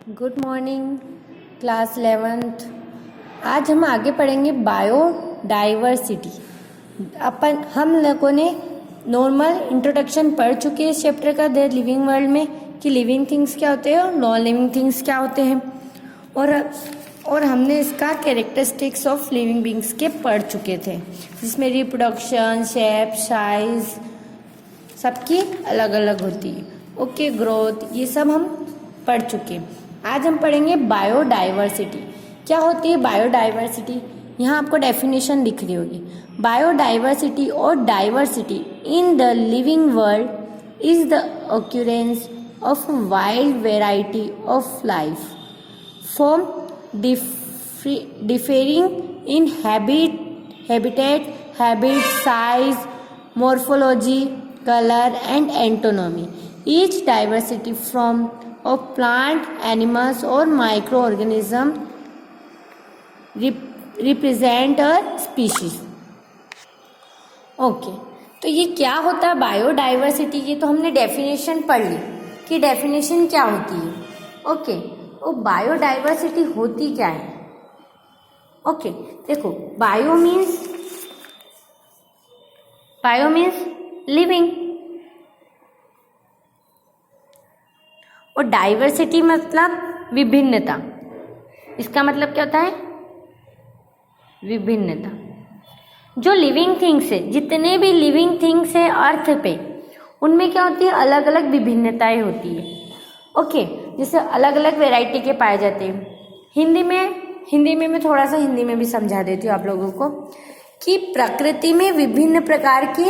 Good morning class 11th। आज हम आगे पढ़ेंगे बायोडाइवर्सिटी। हम लोगों ने नॉर्मल इंट्रोडक्शन पढ़ चुके हैं इस चैप्टर का द लिविंग वर्ल्ड में कि लिविंग थिंग्स क्या होते हैं और नॉन लिविंग थिंग्स क्या होते हैं, और हमने इसका कैरेक्टरिस्टिक्स ऑफ लिविंग बींग्स के पढ़ चुके थे, जिसमें रिप्रोडक्शन, शेप, साइज सबकी अलग अलग होती है। ओके, ग्रोथ, ये सब हम पढ़ चुके। आज हम पढ़ेंगे बायोडाइवर्सिटी। क्या होती है बायोडाइवर्सिटी? यहाँ आपको डेफिनेशन दिख रही होगी। बायोडाइवर्सिटी और diversity in the living world is the occurrence of wide variety of life from differing in habitat, size, morphology, color and anatomy. Each diversity from of plant, animals or microorganism represent a species. Okay, तो ये क्या होता है biodiversity की? तो हमने definition पढ़ ली कि डेफिनेशन क्या होती है। ओके, वो बायोडाइवर्सिटी होती क्या है? ओके, देखो, बायो मीन्स लिविंग और डाइवर्सिटी मतलब विभिन्नता। इसका मतलब क्या होता है? विभिन्नता। जो लिविंग थिंग्स है, जितने भी लिविंग थिंग्स है अर्थ पे, उनमें क्या होती है? अलग अलग विभिन्नताएं होती है। ओके, जैसे अलग अलग वैरायटी के पाए जाते हैं। हिंदी में मैं थोड़ा सा हिंदी में भी समझा देती हूँ आप लोगों को कि प्रकृति में विभिन्न प्रकार के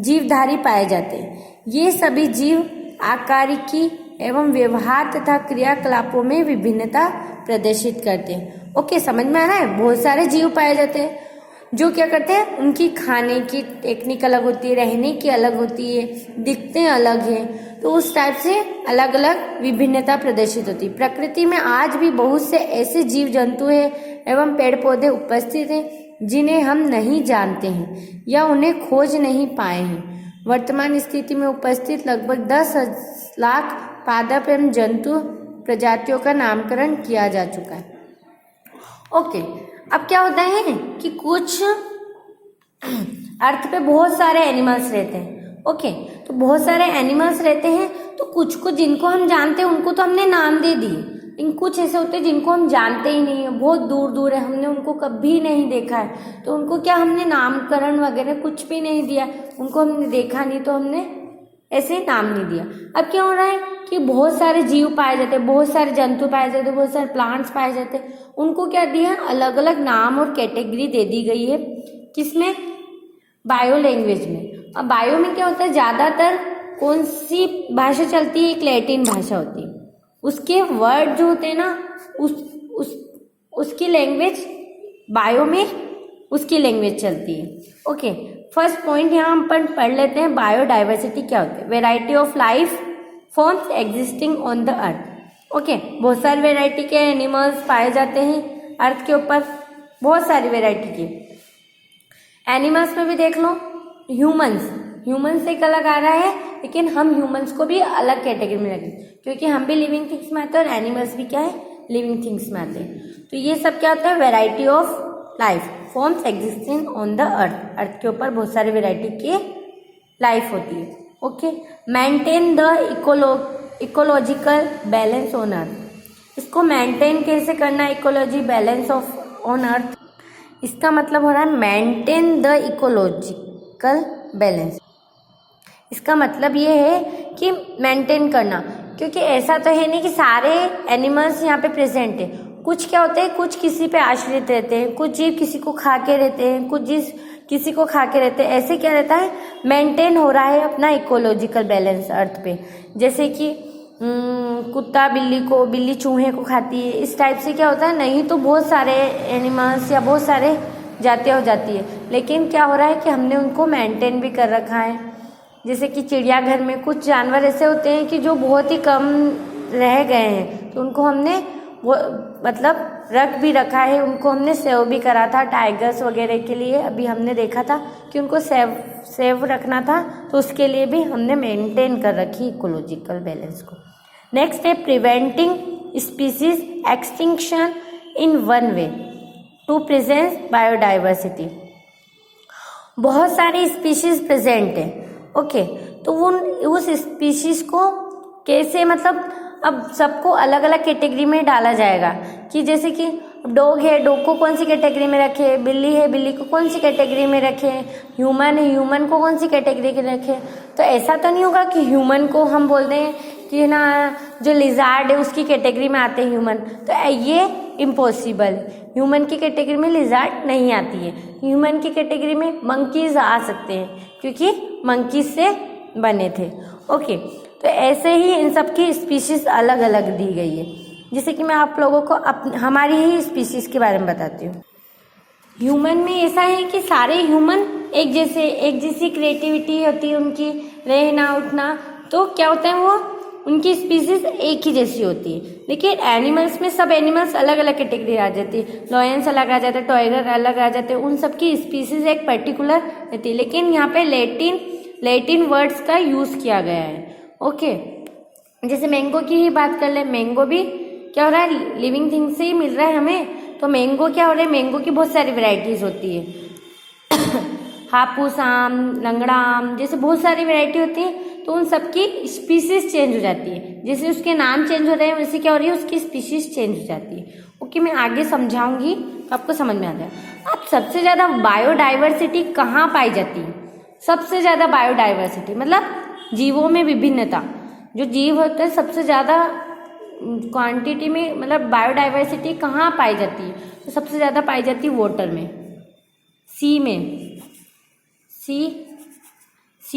जीवधारी पाए जाते हैं। ये सभी जीव आकारिकी एवं व्यवहार तथा क्रियाकलापों में विभिन्नता प्रदर्शित करते हैं। ओके, समझ में आ रहा है? बहुत सारे जीव पाए जाते हैं जो क्या करते हैं, उनकी खाने की टेक्निक अलग होती है, रहने की अलग होती है, दिखते अलग हैं, तो उस टाइप से अलग अलग विभिन्नता प्रदर्शित होती है। प्रकृति में आज भी बहुत से ऐसे जीव जंतु हैं एवं पेड़ पौधे उपस्थित हैं जिन्हें हम नहीं जानते हैं या उन्हें खोज नहीं पाए हैं। वर्तमान स्थिति में उपस्थित लगभग 10 लाख पादप एवं जंतु प्रजातियों का नामकरण किया जा चुका है। ओके, अब क्या होता है कि कुछ अर्थ पे बहुत सारे एनिमल्स रहते हैं। ओके, तो बहुत सारे एनिमल्स रहते हैं, तो कुछ जिनको हम जानते हैं उनको तो हमने नाम दे दिए, लेकिन कुछ ऐसे होते हैं जिनको हम जानते ही नहीं है, बहुत दूर दूर है, हमने उनको कभी नहीं देखा है, तो उनको क्या हमने नामकरण वगैरह कुछ भी नहीं दिया, उनको हमने देखा नहीं तो हमने ऐसे नाम नहीं दिया। अब क्या हो रहा है कि बहुत सारे जीव पाए जाते हैं, बहुत सारे जंतु पाए जाते हैं, बहुत सारे प्लांट्स पाए जाते हैं, उनको क्या दिया? अलग अलग नाम और कैटेगरी दे दी गई है। किसमें? बायो लैंग्वेज में। अब बायो में क्या होता है, ज्यादातर कौन सी भाषा चलती है? एक लैटिन भाषा होती है। उसके वर्ड जो होते हैं ना, उसकी लैंग्वेज बायो में उसकी लैंग्वेज चलती है। ओके, फर्स्ट पॉइंट यहाँ हम पढ़ लेते हैं, बायोडाइवर्सिटी क्या होती है? Variety of life forms existing on the earth. Okay, बहुत सारी वेराइटी के एनिमल्स पाए जाते हैं अर्थ के ऊपर, बहुत सारी वेराइटी के। एनिमल्स में भी देख लो, ह्यूमंस एक अलग आ रहा है, लेकिन हम ह्यूमंस को भी अलग कैटेगरी में रखें क्योंकि हम भी लिविंग थिंग्स में आते हैं और एनिमल्स भी क्या है? लिविंग थिंग्स में आते हैं। तो ये सब क्या होता है? Variety of life forms existing on the earth के ऊपर बहुत सारी वेराइटी की लाइफ होती है। Okay, maintain the ecological balance on earth. इसको मेंटेन कैसे करना है? Ecology balance of on earth, इसका मतलब हो रहा है मेंटेन द इकोलॉजिकल बैलेंस। इसका मतलब ये है कि मेंटेन करना, क्योंकि ऐसा तो है नहीं कि सारे एनिमल्स यहाँ पे प्रेजेंट है। कुछ क्या होते हैं, कुछ किसी पे आश्रित रहते हैं, कुछ जीव किसी को खा के रहते हैं, कुछ जीव किसी को खा के रहते हैं। ऐसे क्या रहता है? मेंटेन हो रहा है अपना इकोलॉजिकल बैलेंस अर्थ पे। जैसे कि कुत्ता बिल्ली चूहे को खाती है, इस टाइप से क्या होता है? नहीं तो बहुत सारे एनिमल्स या बहुत सारे जातियाँ हो जाती है, लेकिन क्या हो रहा है कि हमने उनको मेंटेन भी कर रखा है। जैसे कि चिड़ियाघर में कुछ जानवर ऐसे होते हैं कि जो बहुत ही कम रह गए हैं, तो उनको हमने वो मतलब रख भी रखा है, उनको हमने सेव भी करा था टाइगर्स वगैरह के लिए। अभी हमने देखा था कि उनको सेव रखना था, तो उसके लिए भी हमने मेंटेन कर रखी इकोलॉजिकल बैलेंस को। नेक्स्ट है preventing species extinction in one way to present biodiversity. बहुत सारे स्पीशीज प्रेजेंट है, ओके, तो उस स्पीशीज को कैसे, मतलब अब सबको अलग अलग कैटेगरी में डाला जाएगा कि जैसे कि डॉग है, डॉग को कौन सी कैटेगरी में रखे, बिल्ली है, बिल्ली को कौन सी कैटेगरी में रखे, ह्यूमन है, ह्यूमन को कौन सी कैटेगरी में रखे। तो ऐसा तो नहीं होगा कि ह्यूमन को हम बोल दें कि ना जो लिजार्ड है उसकी कैटेगरी में आते हैं ह्यूमन, तो ये इम्पॉसिबल। ह्यूमन की कैटेगरी में लिजार्ड नहीं आती है, ह्यूमन की कैटेगरी में मंकीज आ सकते हैं क्योंकि मंकीज से बने थे, ओके। तो ऐसे ही इन सब की स्पीशीज अलग अलग दी गई है। जैसे कि मैं आप लोगों को हमारी ही स्पीशीज के बारे में बताती हूँ। ह्यूमन में ऐसा है कि सारे ह्यूमन एक जैसी क्रिएटिविटी होती है उनकी, रहना उठना, तो क्या होता है वो उनकी स्पीशीज एक ही जैसी होती है। लेकिन एनिमल्स में सब एनिमल्स अलग अलग कैटेगरी आ जाती है, लॉयंस अलग आ जाते हैं, टाइगर अलग आ जाते हैं, उन सब की स्पीशीज एक पर्टिकुलर रहती है। लेकिन यहाँ पे लैटिन वर्ड्स का यूज किया गया है, ओके। जैसे मैंगो की ही बात कर ले, मैंगो भी क्या हो रहा है, लिविंग थिंग से ही मिल रहा है हमें। तो मैंगो क्या हो रहा है, मैंगो की बहुत सारी वेराइटीज होती है हापुस आम, लंगड़ा आम, जैसे बहुत सारी वैरायटी होती है। तो उन सबकी स्पीशीज चेंज हो जाती है, जैसे उसके नाम चेंज हो रहे हैं वैसे क्या हो रही है, उसकी स्पीशीज चेंज हो जाती है, ओके। मैं आगे समझाऊंगी तो आपको समझ में आ जाएगा। अब सबसे ज्यादा बायोडाइवर्सिटी कहाँ पाई जाती है? सबसे ज्यादा बायोडाइवर्सिटी मतलब जीवों में विभिन्नता, जो जीव होते हैं सबसे ज्यादा क्वांटिटी में, मतलब बायोडाइवर्सिटी कहाँ पाई जाती है? तो सबसे ज्यादा पाई जाती है वाटर में, सी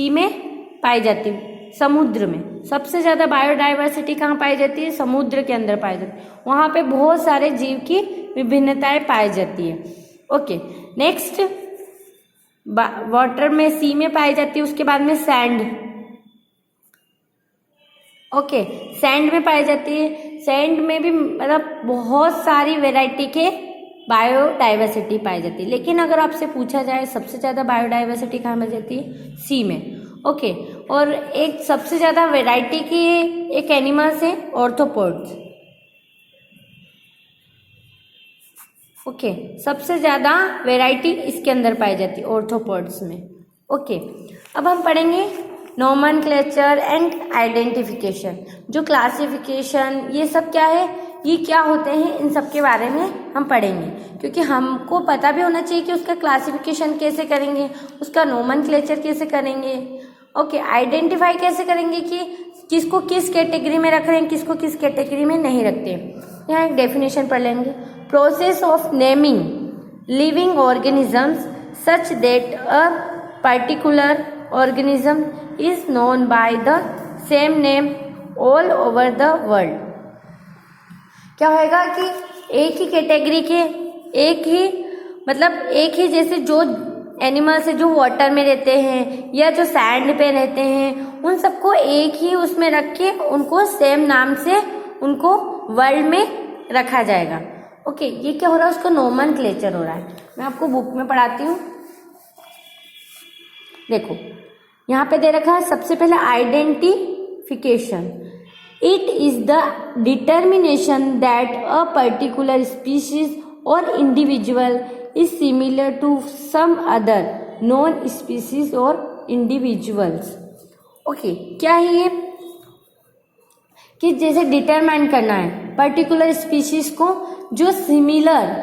में पाई जाती है, समुद्र में। सबसे ज्यादा बायोडाइवर्सिटी कहाँ पाई जाती है? समुद्र के अंदर पाई जाती है, वहां पे बहुत सारे जीव की विभिन्नताएं पाई जाती है, ओके। नेक्स्ट वाटर में, सी में पाई जाती है, उसके बाद में सैंड, ओके, सैंड में पाई जाती है। सैंड में भी मतलब बहुत सारी वेराइटी के बायोडाइवर्सिटी पाई जाती है। लेकिन अगर आपसे पूछा जाए सबसे ज्यादा बायोडाइवर्सिटी कहाँ मिल जाती है? सी में, ओके। और एक सबसे ज्यादा वेराइटी की एक एनिमल्स है ऑर्थ्रोपोड्स, ओके। सबसे ज्यादा वेराइटी इसके अंदर पाई जाती है ऑर्थ्रोपोड्स में, ओके। अब हम पढ़ेंगे नोमेनक्लेचर एंड आइडेंटिफिकेशन। जो क्लासिफिकेशन ये सब क्या है, ये क्या होते हैं, इन सब के बारे में हम पढ़ेंगे, क्योंकि हमको पता भी होना चाहिए कि उसका क्लासिफिकेशन कैसे करेंगे, उसका नोमेनक्लेचर कैसे करेंगे, ओके। आइडेंटिफाई कैसे करेंगे कि किसको किस कैटेगरी में रख रहे हैं, किसको किस कैटेगरी में नहीं रखते। यहाँ एक डेफिनेशन पढ़ लेंगे। Process of naming living organisms such that a particular organism is known by the same name all over the world। क्या होगा कि एक ही कैटेगरी के एक ही जैसे जो एनिमल्स है जो वाटर में रहते हैं या जो सैंड पे रहते हैं, उन सबको एक ही उसमें रख के उनको सेम नाम से उनको वर्ल्ड में रखा जाएगा, ओके। ये क्या हो रहा है, उसका नोमेनक्लेचर हो रहा है। मैं आपको बुक में पढ़ाती हूँ, देखो यहाँ पे दे रखा है सबसे पहले identification. It is the determination that a particular species और individual is similar to some other non species और इंडिविजुअल्स, ओके। क्या है ये कि जैसे डिटरमाइन करना है पर्टिकुलर स्पीशीज को जो सिमिलर,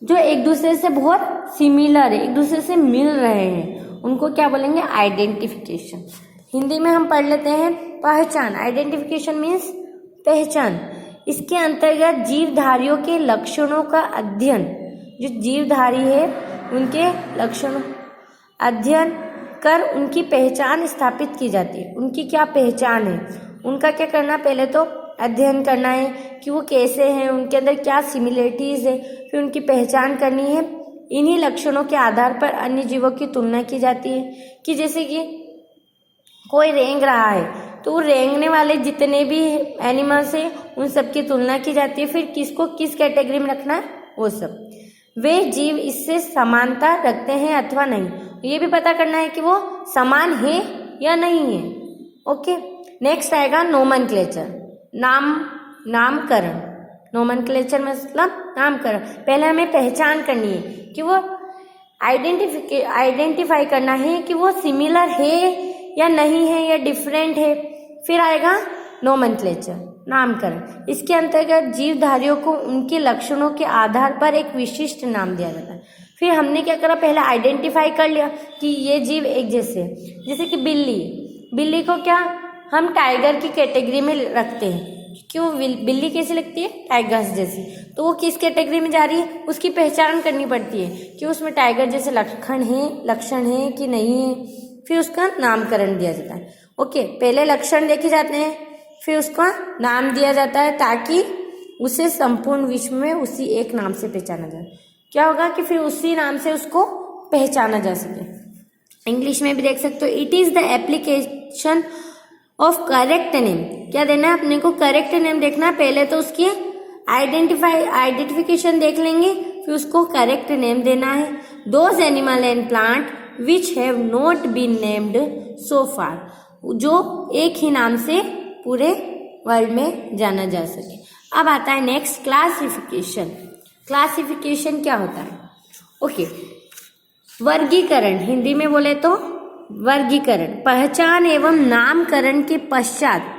जो एक दूसरे से बहुत सिमिलर है, एक दूसरे से मिल रहे हैं, उनको क्या बोलेंगे? आइडेंटिफिकेशन। हिंदी में हम पढ़ लेते हैं पहचान। आइडेंटिफिकेशन मीन्स पहचान। इसके अंतर्गत जीवधारियों के लक्षणों का अध्ययन, जो जीवधारी है उनके लक्षणों अध्ययन कर उनकी पहचान स्थापित की जाती है। उनकी क्या पहचान है, उनका क्या करना, पहले तो अध्ययन करना है कि वो कैसे हैं, उनके अंदर क्या सिमिलरिटीज है, फिर उनकी पहचान करनी है। इन्हीं लक्षणों के आधार पर अन्य जीवों की तुलना की जाती है कि जैसे कि कोई रेंग रहा है तो वो रेंगने वाले जितने भी एनिमल्स हैं उन सब की तुलना की जाती है, फिर किसको किस कैटेगरी में रखना है वो सब। वे जीव इससे समानता रखते हैं अथवा नहीं, ये भी पता करना है कि वो समान है या नहीं है, ओके। नेक्स्ट आएगा नोमेनक्लेचर, नाम नामकरण, नोमेनक्लेचर मतलब नामकरण। पहले हमें पहचान करनी है कि वो आइडेंटिफाई करना है कि वो सिमिलर है या नहीं है या डिफरेंट है। फिर आएगा नोमेनक्लेचर, नामकरण। इसके अंतर्गत जीवधारियों को उनके लक्षणों के आधार पर एक विशिष्ट नाम दिया जाता है। फिर हमने क्या करा, पहले आइडेंटिफाई कर लिया कि ये जीव एक जैसे है। जैसे कि बिल्ली को क्या हम टाइगर की कैटेगरी में रखते हैं। क्यों? बिल्ली कैसी लगती है? टाइगर्स जैसी। तो वो किस कैटेगरी में जा रही है, उसकी पहचान करनी पड़ती है कि उसमें टाइगर जैसे लक्षण है कि नहीं है। फिर उसका नामकरण दिया जाता है। ओके, पहले लक्षण देखे जाते हैं, फिर उसका नाम दिया जाता है ताकि उसे संपूर्ण विश्व में उसी एक नाम से पहचाना जाए। क्या होगा कि फिर उसी नाम से उसको पहचाना जा सके। इंग्लिश में भी देख सकते हो, it is the application of correct name. क्या देना है अपने को? करेक्ट नेम देखना है। पहले तो उसकी आइडेंटिफिकेशन देख लेंगे, फिर उसको करेक्ट नेम देना है। Those animal and plant which have not been named so far, जो एक ही नाम से पूरे वर्ल्ड में जाना जा सके। अब आता है नेक्स्ट, क्लासिफिकेशन। क्लासिफिकेशन क्या होता है? ओके, वर्गीकरण, हिंदी में बोले तो वर्गीकरण। पहचान एवं नामकरण के पश्चात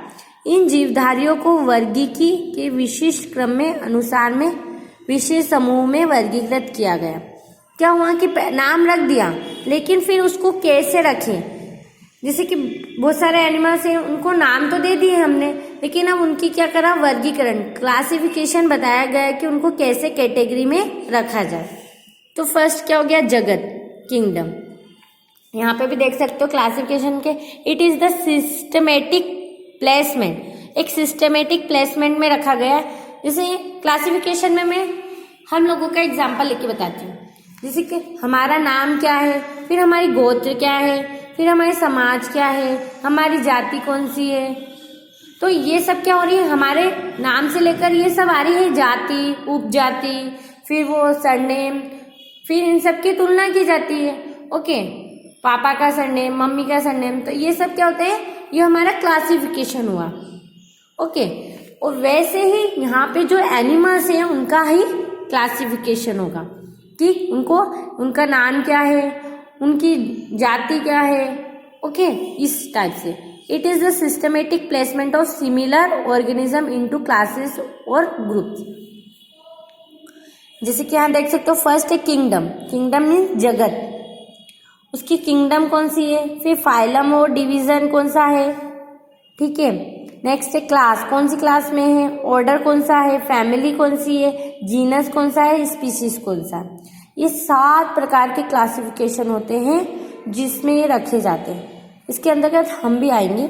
इन जीवधारियों को वर्गीकी के विशिष्ट क्रम में अनुसार में विशेष समूह में वर्गीकृत किया गया। क्या हुआ कि नाम रख दिया, लेकिन फिर उसको कैसे रखें? जैसे कि बहुत सारे एनिमल्स हैं, उनको नाम तो दे दिए हमने, लेकिन अब उनकी क्या करा? वर्गीकरण, क्लासिफिकेशन बताया गया कि उनको कैसे कैटेगरी में रखा जाए। तो फर्स्ट क्या हो गया? जगत, किंगडम। यहाँ पे भी देख सकते हो क्लासिफिकेशन के, it is the systematic placement, एक सिस्टमेटिक प्लेसमेंट में रखा गया है। जैसे क्लासिफिकेशन में मैं हम लोगों का एग्जाम्पल लेके बताती हूँ। जैसे कि हमारा नाम क्या है, फिर हमारी गोत्र क्या है, फिर हमारे समाज क्या है, हमारी जाति कौन सी है। तो ये सब क्या हो रही है? हमारे नाम से लेकर ये सब आ रही है जाति, उपजाति, फिर वो सरनेम, फिर इन सब की तुलना की जाती है। ओके, पापा का सरनेम, मम्मी का सरनेम, तो ये सब क्या होते हैं? ये हमारा क्लासिफिकेशन हुआ। ओके, और वैसे ही यहाँ पे जो एनिमल्स हैं उनका ही क्लासिफिकेशन होगा कि उनका नाम क्या है, उनकी जाति क्या है। ओके, इस टाइप से it is the systematic placement of similar organism into classes और ग्रुप्स। जैसे कि यहाँ देख सकते हो, फर्स्ट है किंगडम। किंगडम मीन्स जगत, उसकी किंगडम कौन सी है। फिर फाइलम और डिवीजन कौन सा है, ठीक है। नेक्स्ट है क्लास, कौन सी क्लास में है, ऑर्डर कौन सा है, फैमिली कौन सी है, जीनस कौन सा है, स्पीशीज कौन सा है। ये 7 प्रकार के क्लासिफिकेशन होते हैं जिसमें ये रखे जाते हैं। इसके अंतर्गत हम भी आएंगे।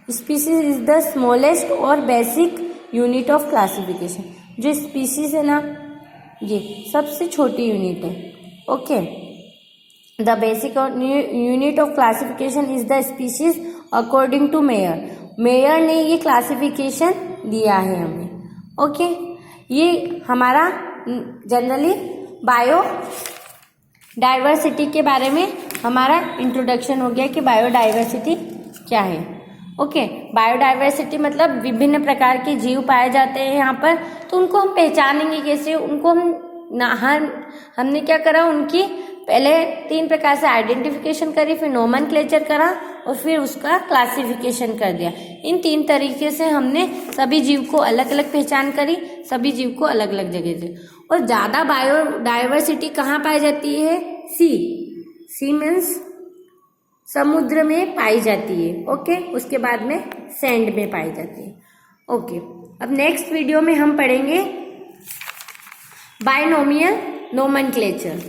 स्पीशीज इज द स्मॉलेस्ट और बेसिक यूनिट ऑफ क्लासिफिकेशन। जो स्पीशीज है ना, ये सबसे छोटी यूनिट है। Okay, the basic unit of classification is the species according to Mayr. Mayr ने ये क्लासिफिकेशन दिया है हमें। ओके, ये हमारा जनरली बायो डाइवर्सिटी के बारे में हमारा इंट्रोडक्शन हो गया कि बायोडाइवर्सिटी क्या है। ओके, बायोडाइवर्सिटी मतलब विभिन्न प्रकार के जीव पाए जाते हैं यहाँ पर, तो उनको हम पहचानेंगे कैसे? उनको हमने क्या करा, उनकी पहले 3 प्रकार से आइडेंटिफिकेशन करी, फिर नोमेनक्लेचर करा और फिर उसका क्लासिफिकेशन कर दिया। इन 3 तरीके से हमने सभी जीव को अलग अलग पहचान करी, सभी जीव को अलग अलग जगह से। और ज़्यादा बायोडाइवर्सिटी कहाँ पाई जाती है? सी मीन्स समुद्र में पाई जाती है। ओके, उसके बाद में सैंड में पाई जाती है। ओके, अब नेक्स्ट वीडियो में हम पढ़ेंगे बायनोमियल नोमेनक्लेचर।